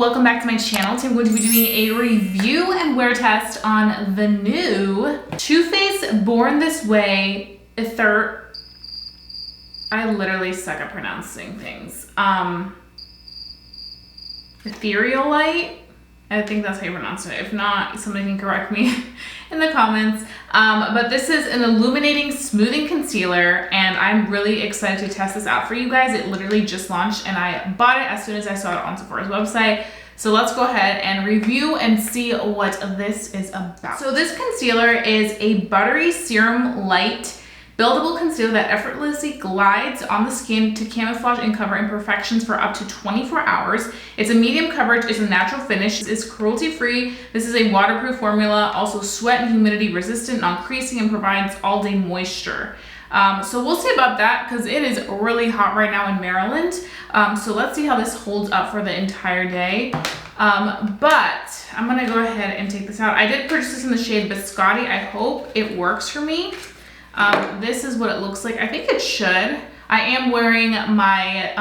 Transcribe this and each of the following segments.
welcome back to my channel. Today I'm going to be doing a review and wear test on the new Too Faced Born This Way I literally suck at pronouncing things. Ethereal light. I think that's how you pronounce it. If not, somebody can correct me in the comments. But this is an illuminating smoothing concealer, and I'm really excited to test this out for you guys. It literally just launched, and I bought it as soon as I saw it on Sephora's website. So let's go ahead and review and see what this is about. So this concealer is a buttery serum light buildable concealer that effortlessly glides on the skin to camouflage and cover imperfections for up to 24 hours. It's a medium coverage, it's a natural finish, it's cruelty-free. This is a waterproof formula, also sweat and humidity resistant, non-creasing, and provides all-day moisture. So we'll see about that because it is really hot right now in Maryland. So let's see how this holds up for the entire day. But I'm gonna go ahead and take this out. I did purchase this in the shade Biscotti. I hope it works for me. This is what it looks like. I think it should. I am wearing my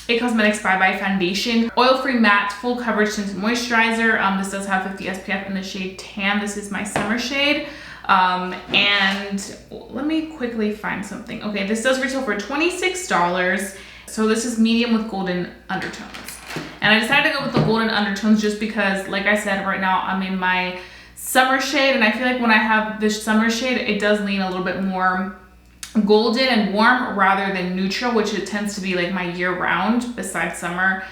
IT Cosmetics Bye Bye Foundation. Oil-free matte, full coverage tinted moisturizer. This does have 50 SPF in the shade Tan. This is my summer shade. And let me quickly find something. Okay, this does retail for $26. So this is medium with golden undertones. And I decided to go with the golden undertones just because, like I said, right now I'm in my summer shade, and I feel like when I have this summer shade, it does lean a little bit more golden and warm rather than neutral, which it tends to be like my year-round besides summer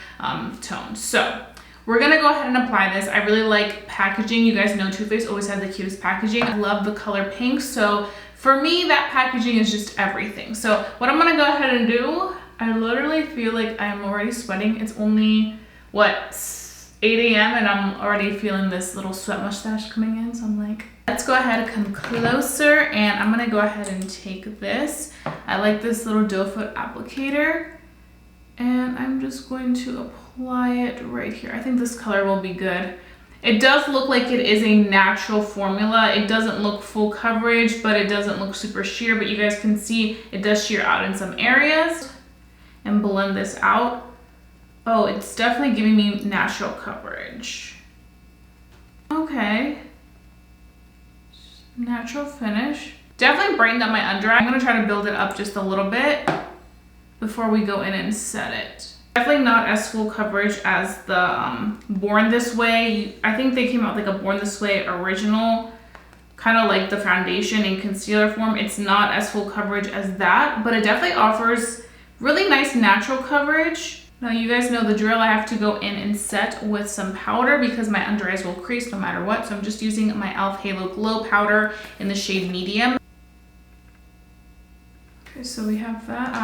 tone. So we're gonna go ahead and apply this. I really like packaging. You guys know Too Faced always has the cutest packaging. I love the color pink, so for me that packaging is just everything. So what I'm gonna go ahead and do, I literally feel like I'm already sweating. It's only what, 8 a.m. and I'm already feeling this little sweat mustache coming in, so I'm like, let's go ahead and come closer, and I'm gonna go ahead and take this. I like this little doe foot applicator, and I'm just going to apply it right here. I think this color will be good. It does look like it is a natural formula. It doesn't look full coverage, but it doesn't look super sheer, but you guys can see it does sheer out in some areas. And blend this out. Oh, it's definitely giving me natural coverage. Okay. Natural finish. Definitely brightened up my under eye. I'm gonna try to build it up just a little bit before we go in and set it. Definitely not as full coverage as the Born This Way. I think they came out with like a Born This Way original, kind of like the foundation in concealer form. It's not as full coverage as that, but it definitely offers really nice natural coverage. Now you guys know the drill. I have to go in and set with some powder because my under eyes will crease no matter what. So I'm just using my e.l.f. Halo Glow powder in the shade medium. Okay, so we have that.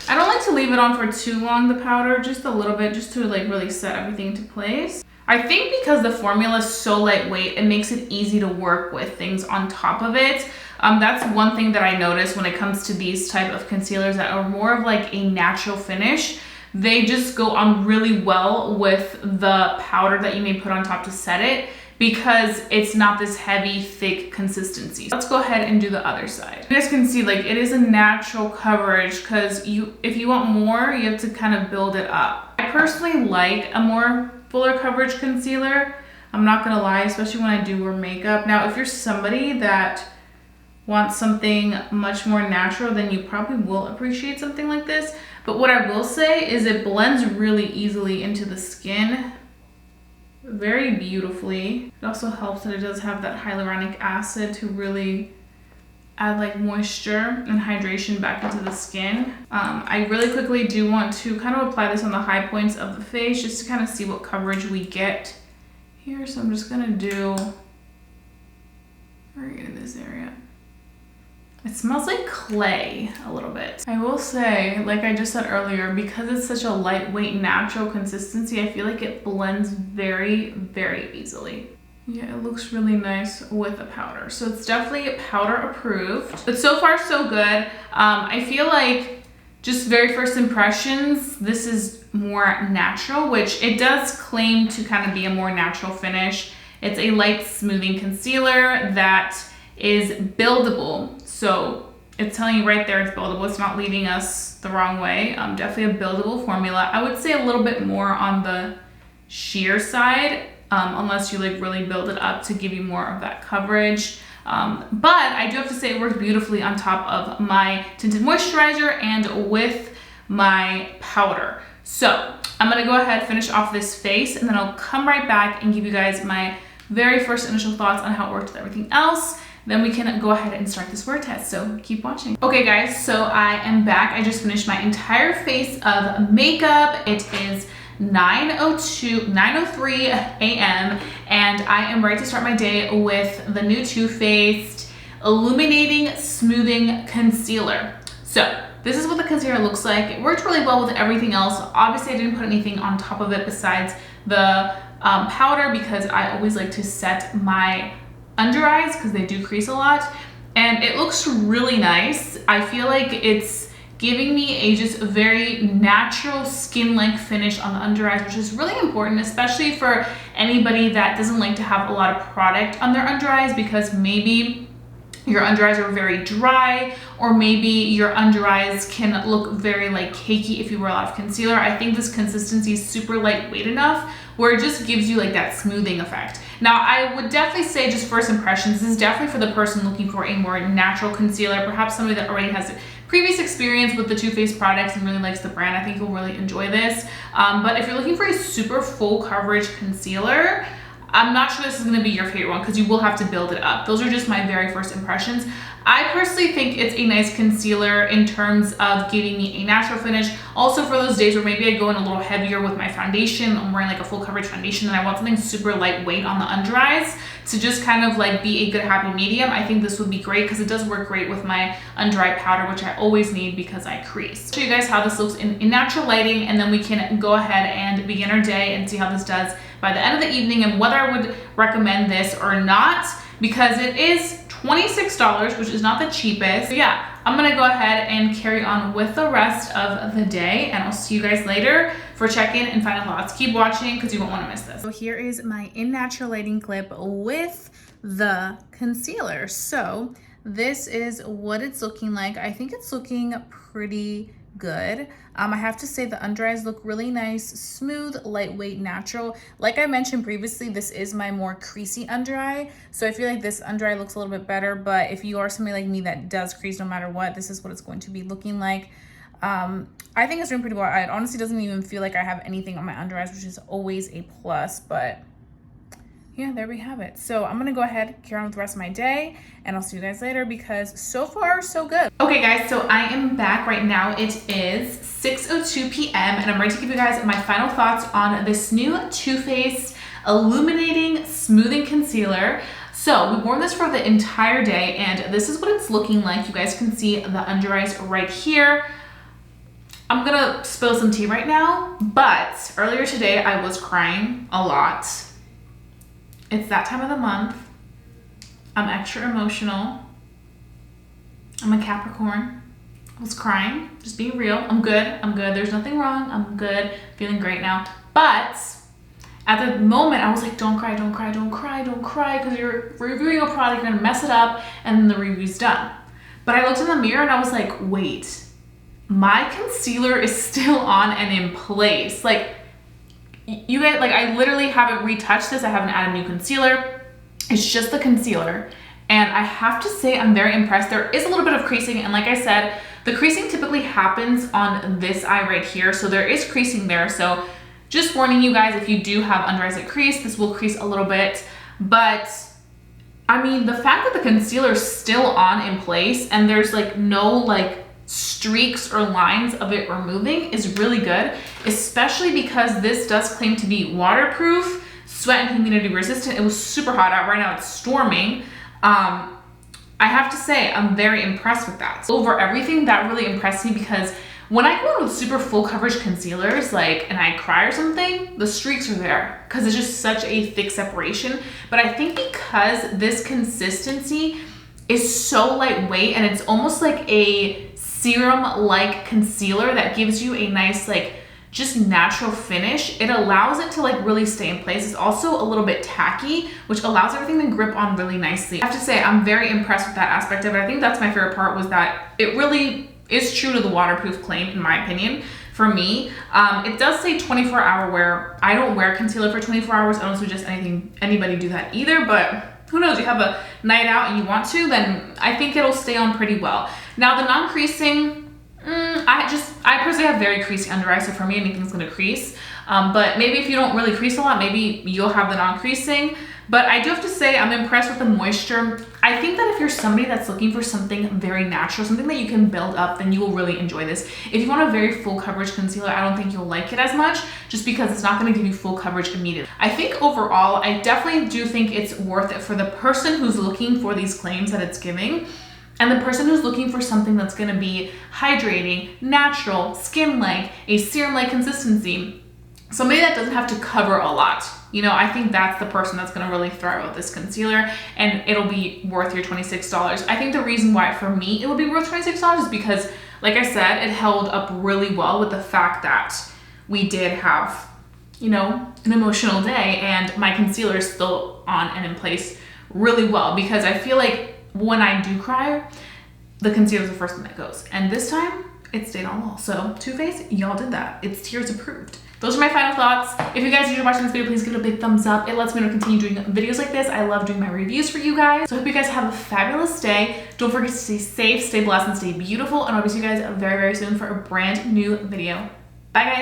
I don't like to leave it on for too long, the powder, just a little bit, just to like really set everything into place. I think because the formula is so lightweight, it makes it easy to work with things on top of it. That's one thing that I notice when it comes to these type of concealers that are more of like a natural finish. They just go on really well with the powder that you may put on top to set it because it's not this heavy, thick consistency. Let's go ahead and do the other side. You guys can see like it is a natural coverage because if you want more, you have to kind of build it up. I personally like a more fuller coverage concealer. I'm not gonna lie, especially when I do wear makeup. Now, if you're somebody that wants something much more natural, then you probably will appreciate something like this. But what I will say is it blends really easily into the skin, very beautifully. It also helps that it does have that hyaluronic acid to really add like moisture and hydration back into the skin. I really quickly do want to kind of apply this on the high points of the face just to kind of see what coverage we get here. So I'm just gonna do right in this area. It smells like clay a little bit. I will say, like I just said earlier, because it's such a lightweight, natural consistency, I feel like it blends very, very easily. Yeah, it looks really nice with the powder. So it's definitely powder approved. But so far, so good. I feel like just very first impressions, this is more natural, which it does claim to kind of be a more natural finish. It's a light smoothing concealer that is buildable. So it's telling you right there it's buildable. It's not leading us the wrong way. Definitely a buildable formula. I would say a little bit more on the sheer side, unless you like really build it up to give you more of that coverage. But I do have to say it worked beautifully on top of my tinted moisturizer and with my powder. So I'm gonna go ahead, finish off this face, and then I'll come right back and give you guys my very first initial thoughts on how it worked with everything else. Then we can go ahead and start this wear test, so keep watching. Okay guys, so I am back. I just finished my entire face of makeup. It is 9:03 a.m. and I am ready to start my day with the new Too Faced Illuminating Smoothing Concealer. So this is what the concealer looks like. It worked really well with everything else. Obviously I didn't put anything on top of it besides the powder, because I always like to set my under eyes because they do crease a lot, and it looks really nice. I feel like it's giving me a just very natural skin-like finish on the under eyes, which is really important, especially for anybody that doesn't like to have a lot of product on their under eyes, because maybe your under eyes are very dry, or maybe your under eyes can look very like cakey if you wear a lot of concealer. I think this consistency is super lightweight enough where it just gives you like that smoothing effect. Now, I would definitely say, just first impressions, this is definitely for the person looking for a more natural concealer, perhaps somebody that already has previous experience with the Too Faced products and really likes the brand. I think you'll really enjoy this. But if you're looking for a super full coverage concealer, I'm not sure this is gonna be your favorite one because you will have to build it up. Those are just my very first impressions. I personally think it's a nice concealer in terms of giving me a natural finish. Also for those days where maybe I go in a little heavier with my foundation, I'm wearing like a full coverage foundation and I want something super lightweight on the under eyes to just kind of like be a good happy medium, I think this would be great because it does work great with my under eye powder, which I always need because I crease. I'll show you guys how this looks in natural lighting, and then we can go ahead and begin our day and see how this does by the end of the evening and whether I would recommend this or not, because it is $26, which is not the cheapest. So yeah, I'm gonna go ahead and carry on with the rest of the day, and I'll see you guys later for check-in and final thoughts. Keep watching because you won't want to miss this. So here is my in natural lighting clip with the concealer. So this is what it's looking like. I think it's looking pretty good. I have to say the under eyes look really nice, smooth, lightweight, natural. Like I mentioned previously, this is my more creasy under eye, so I feel like this under eye looks a little bit better, but if you are somebody like me that does crease no matter what, this is what it's going to be looking like. I think it's doing pretty well. It honestly doesn't even feel like I have anything on my under eyes, which is always a plus, but yeah, there we have it. So I'm gonna go ahead, carry on with the rest of my day, and I'll see you guys later because so far, so good. Okay guys, so I am back right now. It is 6:02 p.m. and I'm ready to give you guys my final thoughts on this new Too Faced Illuminating Smoothing Concealer. So we've worn this for the entire day, and this is what it's looking like. You guys can see the under eyes right here. I'm gonna spill some tea right now, but earlier today I was crying a lot. It's that time of the month. I'm extra emotional. I'm a Capricorn. I was crying, just being real. I'm good, there's nothing wrong, I'm good, feeling great now. But at the moment I was like, don't cry, don't cry, don't cry, don't cry, because you're reviewing a product, you're gonna mess it up, and then the review's done. But I looked in the mirror and I was like, wait, my concealer is still on and in place. Like, you guys, like I literally haven't retouched this. I haven't added new concealer. It's just the concealer. And I have to say I'm very impressed. There is a little bit of creasing, and like I said, the creasing typically happens on this eye right here. So there is creasing there. So just warning you guys, if you do have under eyes that crease, this will crease a little bit. But I mean, the fact that the concealer is still on in place and there's like no like streaks or lines of it removing is really good, especially because this does claim to be waterproof, sweat and humidity resistant. It was super hot out. Right now it's storming. I have to say I'm very impressed with that. Over everything, that really impressed me, because when I go in with super full coverage concealers, like, and I cry or something, the streaks are there because it's just such a thick separation. But I think because this consistency is so lightweight and it's almost like a serum-like concealer that gives you a nice, like, just natural finish, it allows it to like really stay in place. It's also a little bit tacky, which allows everything to grip on really nicely. I have to say I'm very impressed with that aspect of it. I think that's my favorite part, was that it really is true to the waterproof claim, in my opinion. for me. It does say 24-hour wear. I don't wear concealer for 24 hours. I don't suggest anybody do that either, but who knows, you have a night out and you want to, then I think it'll stay on pretty well. Now the non-creasing, I personally have very creasy under eye, so for me anything's gonna crease. But maybe if you don't really crease a lot, maybe you'll have the non-creasing. But I do have to say I'm impressed with the moisture. I think that if you're somebody that's looking for something very natural, something that you can build up, then you will really enjoy this. If you want a very full coverage concealer, I don't think you'll like it as much, just because it's not gonna give you full coverage immediately. I think overall, I definitely do think it's worth it for the person who's looking for these claims that it's giving, and the person who's looking for something that's gonna be hydrating, natural, skin-like, a serum-like consistency. Somebody that doesn't have to cover a lot. You know, I think that's the person that's gonna really thrive with this concealer, and it'll be worth your $26. I think the reason why for me it would be worth $26 is because, like I said, it held up really well with the fact that we did have, you know, an emotional day, and my concealer is still on and in place really well, because I feel like when I do cry, the concealer is the first thing that goes. And this time, it stayed on well. So Too Faced, y'all did that. It's tears approved. Those are my final thoughts. If you guys enjoyed watching this video, please give it a big thumbs up. It lets me know to continue doing videos like this. I love doing my reviews for you guys. So I hope you guys have a fabulous day. Don't forget to stay safe, stay blessed, and stay beautiful. And I'll see you guys very, very soon for a brand new video. Bye, guys.